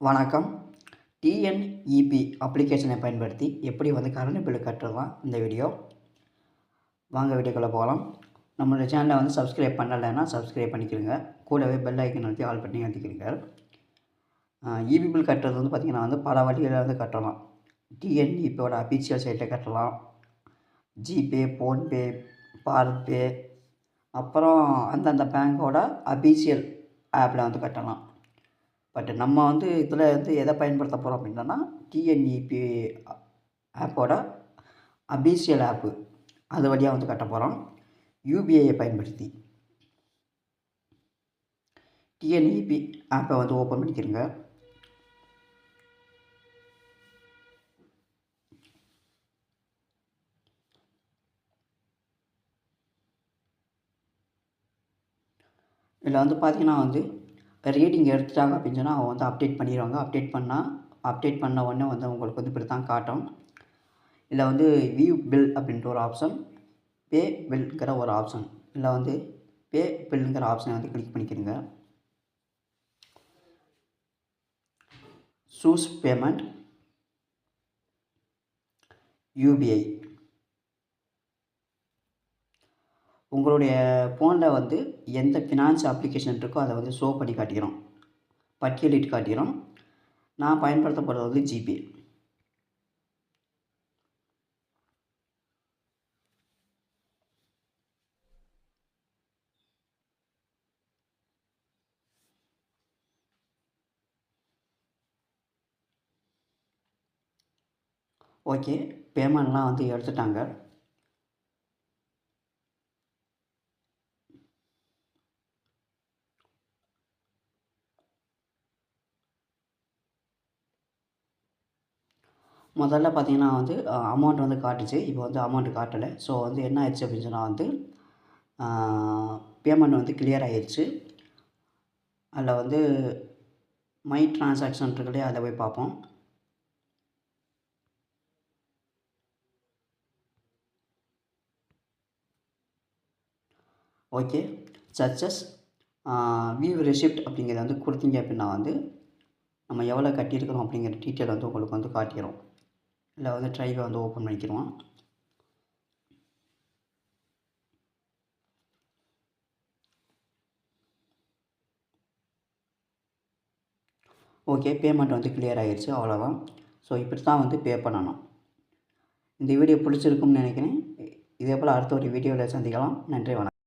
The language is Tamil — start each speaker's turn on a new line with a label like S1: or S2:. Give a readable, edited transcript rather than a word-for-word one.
S1: வணக்கம். டிஎன்இபி அப்ளிகேஷனை பயன்படுத்தி எப்படி கரண்ட் பில்லு கட்டுறதுதான் இந்த வீடியோ. வாங்க வீடியோக்குள்ளே போகலாம். நம்மளோட சேனலை சப்ஸ்கிரைப் பண்ணலைன்னா சப்ஸ்கிரைப் பண்ணிக்கிறங்க. கூடவே பெல் ஐக்கன் அழுத்தி ஆல் பண்ணி அழுத்திக்கிறங்க. இபி பில் கட்டுறது பார்த்திங்கன்னா பல வழிகளில் கட்டலாம். டிஎன்இபியோட அஃபிஷியல் சைட்டில் கட்டலாம். ஜிபே, ஃபோன்பே, பாரத்பே, அப்புறம் அந்தந்த பேங்க்கோட அஃபிஷியல் ஆப்பில் கட்டலாம். பட் நம்ம இதில் எதை பயன்படுத்த போகிறோம் அப்படின்னா டிஎன்இபி ஆப்போட அஃபிஷியல் ஆப்பு அது வழியாக கட்ட போகிறோம். யூபிஐயை பயன்படுத்தி டிஎன்இபி ஆப்பை ஓப்பன் பண்ணிக்கிறங்க. இதில் பார்த்தீங்கன்னா ரீடிங் எடுத்துட்டாங்க அப்படின்னு சொன்னால் அவங்க அப்டேட் பண்ணிடுவாங்க. அப்டேட் பண்ண உடனே உங்களுக்கு இப்படி தான் காட்டும். இதில் வியூ பில் அப்படின்ற ஒரு ஆப்ஷன், பே பில்ங்கிற ஒரு ஆப்ஷன். இதில் பே பில்ங்கிற ஆப்ஷனை கிளிக் பண்ணிக்கிறங்க. Choose payment, UPI. உங்களுடைய ஃபோனில் எந்த ஃபினான்ஸ் அப்ளிகேஷன் இருக்கோ அதை ஷோ பண்ணி காட்டிக்கிறோம், பட்டியலிட்டு காட்டிக்கிறோம். நான் பயன்படுத்த போகிறது ஜிபே. ஓகே, பேமெண்ட்லாம் எடுத்துட்டாங்க. முதல்ல பார்த்தீங்கன்னா அமௌண்ட் காட்டுச்சு. இப்போ அமௌண்ட் காட்டலை. ஸோ என்ன ஆயிடுச்சு அப்படின்னு சொன்னால் பேமெண்ட் கிளியர் ஆயிடுச்சு. அதில் மை ட்ரான்சாக்ஷன் இருக்குல்லையே, அதில் போய் பார்ப்போம். Okay, success. வியூ ரெசிப்ட் அப்படிங்கிறத கொடுத்தீங்க அப்படின்னா நம்ம எவ்வளோ கட்டியிருக்கிறோம் அப்படிங்கிற டீட்டெயில் உங்களுக்கு காட்டிக்கிறோம். இல்லை ட்ரைவை ஓப்பன் பண்ணிக்கிறோம். ஓகே, பேமெண்ட் கிளியர் ஆகிடுச்சு. அவ்வளோதான். ஸோ இப்படி தான் பே பண்ணணும். இந்த வீடியோ பிடிச்சிருக்கும்னு நினைக்கிறேன். இதே போல் அடுத்த ஒரு வீடியோவில் சந்திக்கலாம். நன்றி, வணக்கம்.